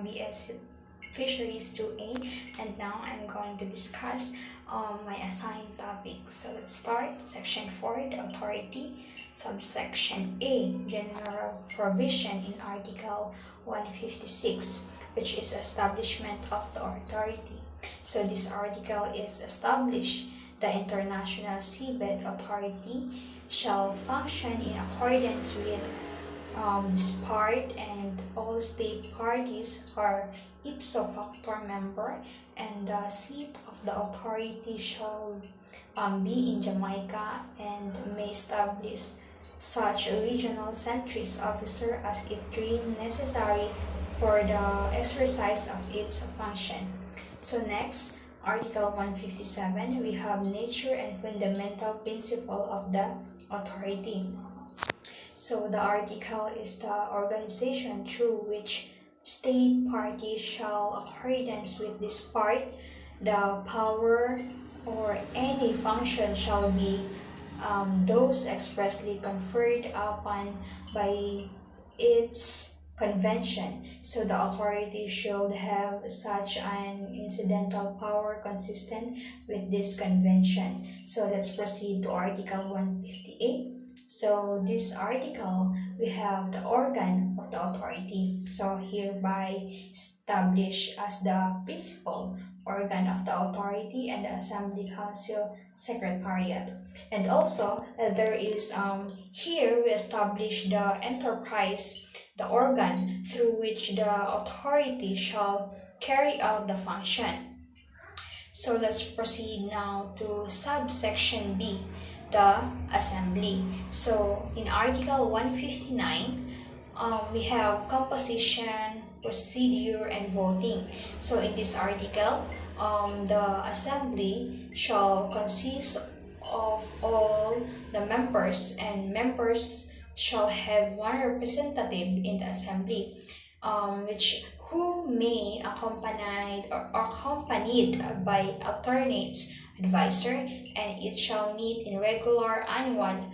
BSc Fisheries 2A, and now I'm going to discuss my assigned topic. So let's start. Section 4, the authority. Subsection A, general provision in Article 156, which is establishment of the authority. So this article is established: the International Seabed Authority shall function in accordance with this part, and all state parties are ipso facto member, and the seat of the authority shall be in Jamaica, and may establish such a regional centrist officer as it deemed necessary for the exercise of its function. So next, Article 157, we have nature and fundamental principle of the authority. So the article is the organization through which state parties shall, accordance with this part, the power or any function shall be those expressly conferred upon by its convention. So the authority should have such an incidental power consistent with this convention. So let's proceed to Article 158. So this article, we have the organ of the authority. So hereby established as the principal organ of the authority and the Assembly Council Secretariat. And also there is here we establish the enterprise, the organ through which the authority shall carry out the function. So let's proceed now to subsection B, the assembly. So in Article 159, we have composition, procedure, and voting. So in this article, the assembly shall consist of all the members, and members shall have one representative in the assembly, who may accompanied by alternates advisor, and it shall meet in regular annual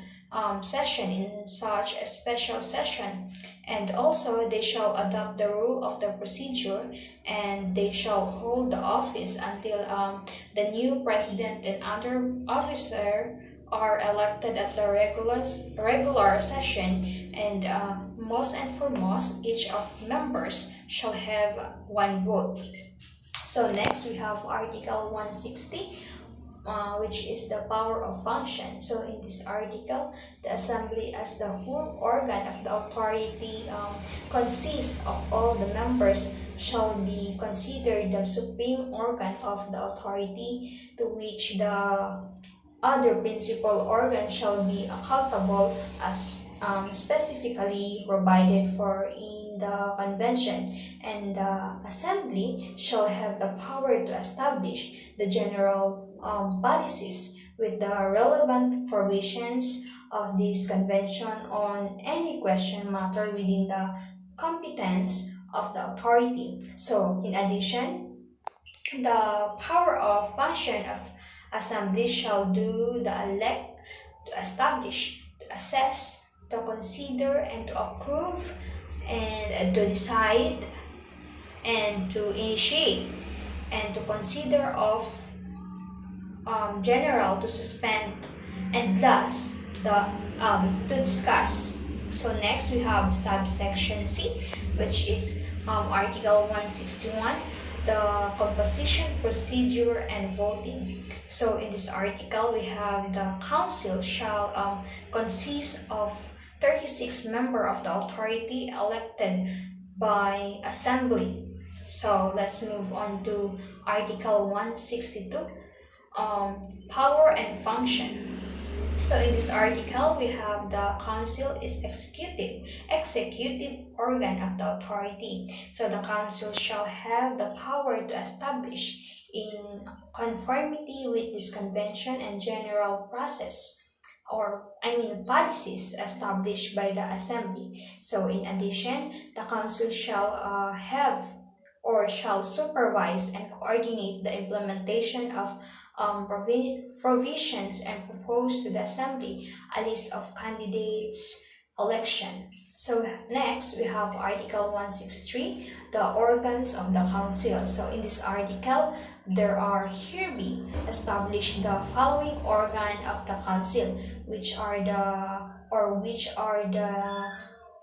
session in such a special session. And also they shall adopt the rule of the procedure, and they shall hold the office until the new president and other officer are elected at the regular session. And most and foremost, each of members shall have one vote. So next we have Article 160, which is the power of function. So in this article, the assembly as the whole organ of the authority consists of all the members shall be considered the supreme organ of the authority, to which the other principal organ shall be accountable as specifically provided for in the convention. And the assembly shall have the power to establish the general policies with the relevant provisions of this convention on any question matter within the competence of the authority. So in addition, the power of function of assembly shall do the elect, to establish, to assess, to consider, and to approve, and to decide, and to initiate, and to consider of general, to suspend, and last to discuss. So next we have subsection C, which is Article 161, the composition, procedure, and voting. So in this article, we have the council shall consist of 36 members of the authority elected by assembly. So let's move on to Article 162, power and function. So in this article, we have the council is executive organ of the authority. So the council shall have the power to establish, in conformity with this convention and general process, policies established by the assembly. So in addition, the council shall have or shall supervise and coordinate the implementation of provisions and propose to the assembly a list of candidates election. So next we have Article 163, the organs of the Council. So in this article, there are hereby established the following organ of the Council, which are the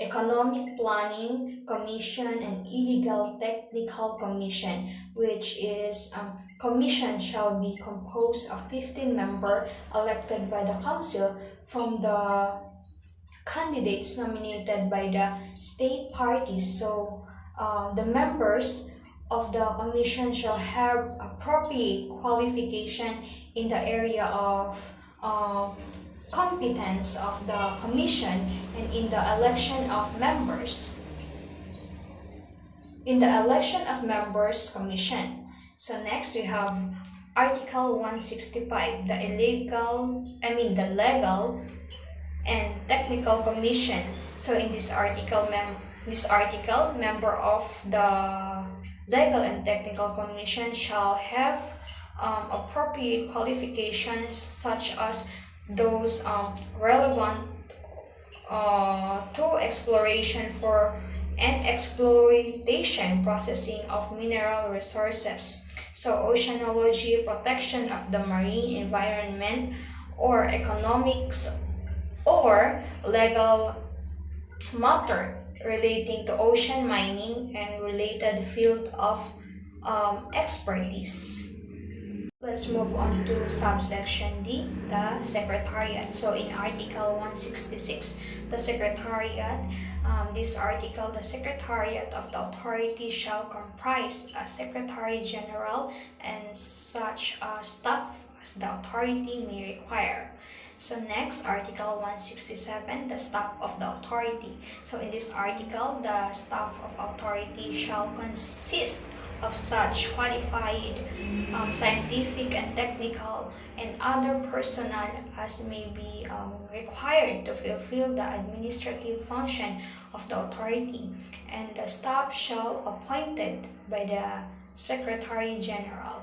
Economic Planning Commission and Illegal Technical Commission, which is commission shall be composed of 15 members elected by the Council from the candidates nominated by the state parties. So the members of the commission shall have appropriate qualification in the area of competence of the commission and in the election of members. In the election of members commission. So next we have Article 165, the legal and technical commission. So in this article, member of the legal and technical commission shall have appropriate qualifications such as those relevant to exploration for and exploitation processing of mineral resources. So oceanology, protection of the marine environment, or economics or legal matter relating to ocean mining and related field of expertise. Let's move on to subsection D, the Secretariat. So in Article 166, the Secretariat, this article, the Secretariat of the Authority shall comprise a Secretary General and such staff as the authority may require. So next, Article 167, the staff of the authority. So in this article, the staff of authority shall consist of such qualified scientific and technical and other personnel as may be required to fulfill the administrative function of the authority, and the staff shall appointed by the Secretary General.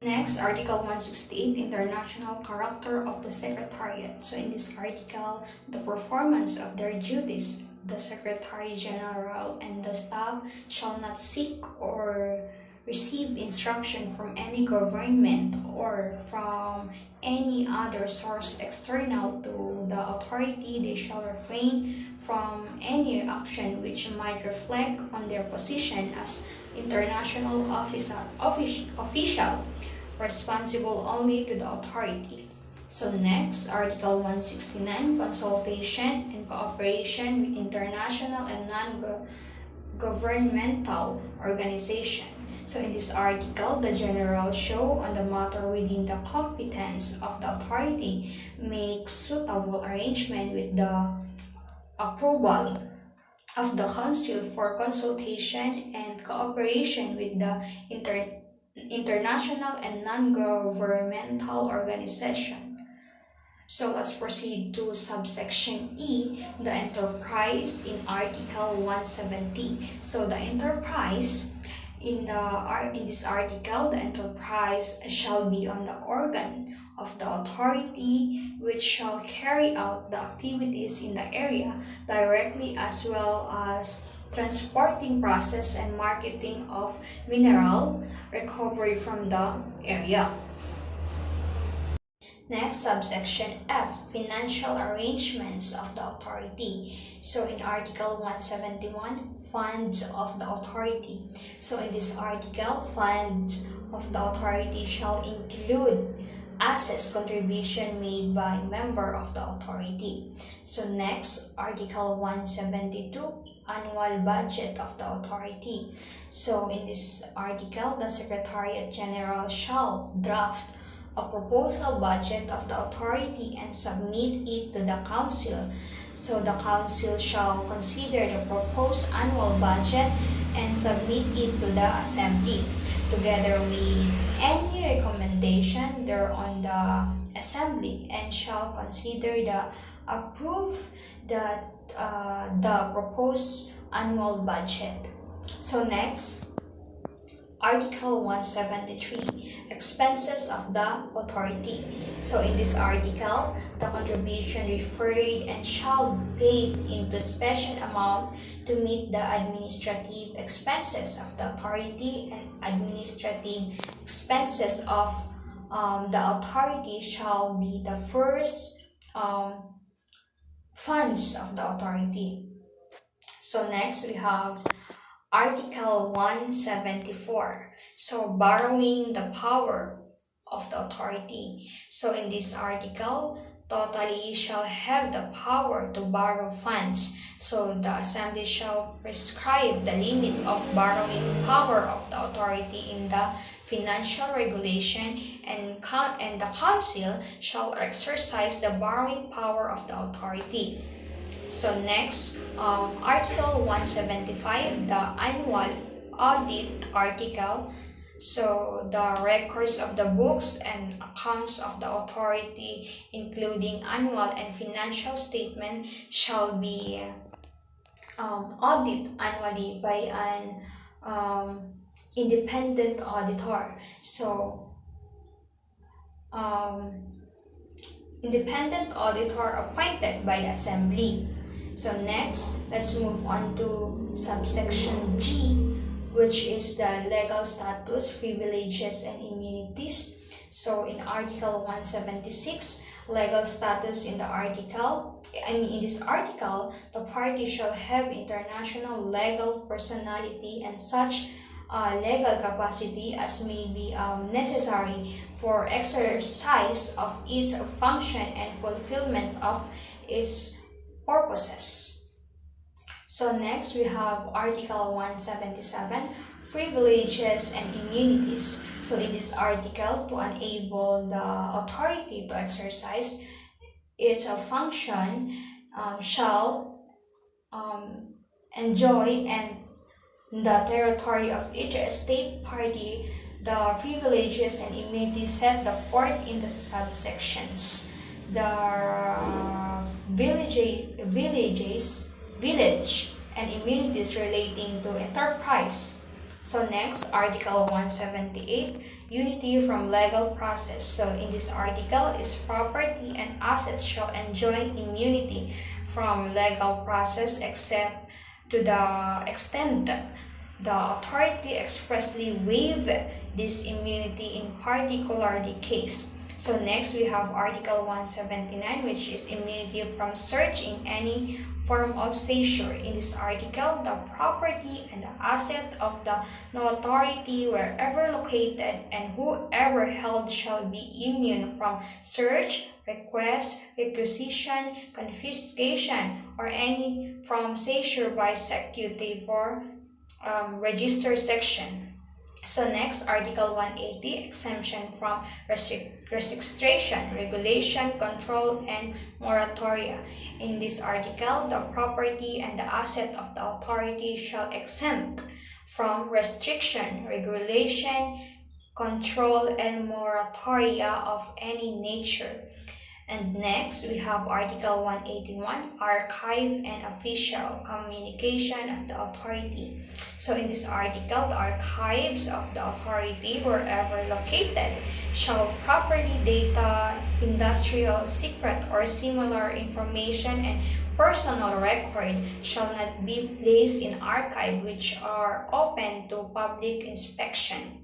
Next, Article 168, international character of the Secretariat. So in this article, the performance of their duties, the Secretary General and the staff shall not seek or receive instruction from any government or from any other source external to the authority. They shall refrain from any action which might reflect on their position as international official responsible only to the authority. So next, Article 169, consultation and cooperation with international and non-governmental organizations. So in this article, the general show on the matter within the competence of the authority make suitable arrangement with the approval of the Council for consultation and cooperation with the international and non-governmental organization. So let's proceed to subsection E, the enterprise in Article 170. So the enterprise in this article, the enterprise shall be on the organ of the authority which shall carry out the activities in the area directly, as well as transporting, process, and marketing of mineral recovered from the area. Next, subsection F, financial arrangements of the authority. So in Article 171, funds of the authority. So in this article, funds of the authority shall include assets contribution made by member of the authority. So next, Article 172, annual budget of the authority. So in this article, the Secretariat General shall draft a proposal budget of the authority and submit it to the Council. So the Council shall consider the proposed annual budget and submit it to the Assembly, together with any recommendation there on the Assembly, and shall consider the approve the proposed annual budget. So next, Article 173, expenses of the authority. So in this article, the contribution referred and shall be paid into special amount to meet the administrative expenses of the authority, and administrative expenses of the authority shall be the first funds of the authority. So next we have Article 174. So borrowing the power of the authority. So in this article, totally shall have the power to borrow funds. So the Assembly shall prescribe the limit of borrowing power of the authority in the financial regulation, and the Council shall exercise the borrowing power of the authority. So next, Article 175, the annual audit article. So the records of the books and accounts of the authority, including annual and financial statement, shall be audited annually by an independent auditor. So independent auditor appointed by the Assembly. So next, let's move on to subsection G, which is the legal status, privileges, and immunities. So in Article 176, legal status in this article, the party shall have international legal personality and such legal capacity as may be necessary for exercise of its function and fulfillment of its purposes. So next we have Article 177, privileges and immunities. So in this article, to enable the authority to exercise its function, shall enjoy and the territory of each state party the privileges and immunities set forth in the subsections. The village and immunities relating to enterprise. So next, Article 178, unity from legal process. So in this article, is property and assets shall enjoy immunity from legal process except to the extent the authority expressly waive this immunity in particular the case. So next we have Article 179, which is immunity from search in any form of seizure. In this article, the property and the asset of the authority wherever located and whoever held shall be immune from search, request, requisition, confiscation, or any from seizure by executive or registered section. So next, Article 180, exemption from restriction, regulation, control, and moratoria. In this article, the property and the asset of the authority shall exempt from restriction, regulation, control, and moratoria of any nature. And next, we have Article 181, archive and official communication of the authority. So in this article, the archives of the authority, wherever located, shall properly data, industrial secret, or similar information and personal record shall not be placed in archive which are open to public inspection.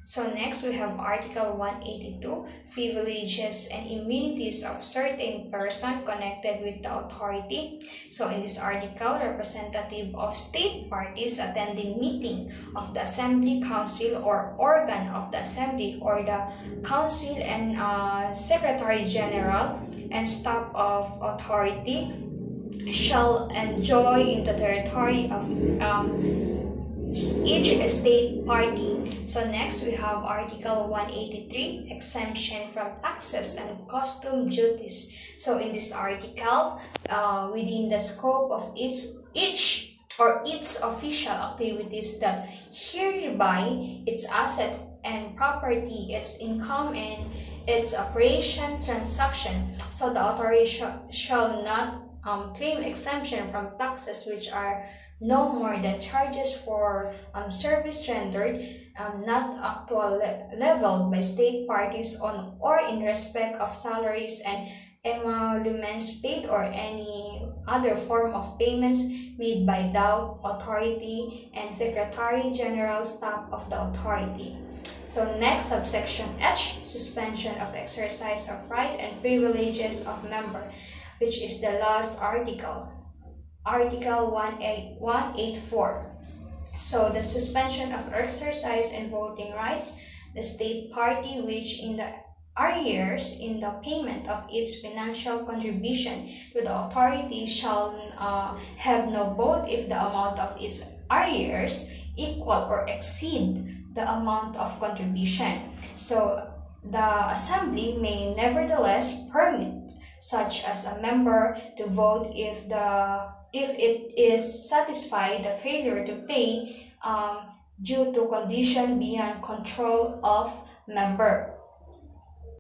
So next we have Article 182, privileges and immunities of certain person connected with the authority. So in this article, representative of state parties attending meeting of the Assembly, Council, or organ of the Assembly, or the Council and Secretary General and staff of authority shall enjoy in the territory of each state party. So next we have Article 183, exemption from taxes and custom duties. So in this article, within the scope of its official activities, that hereby its asset and property, its income, and its operation transaction. So the authority shall not claim exemption from taxes which are no more than charges for service rendered not actual leveled by state parties on or in respect of salaries and emoluments paid or any other form of payments made by the authority and Secretary General staff of the authority. So next, subsection H, suspension of exercise of right and privileges of member, which is the last article, Article 184. So the suspension of exercise and voting rights, the state party which in the arrears in the payment of its financial contribution to the authority shall have no vote if the amount of its arrears equal or exceed the amount of contribution. So the assembly may nevertheless permit such as a member to vote if it is satisfied the failure to pay due to condition beyond control of member.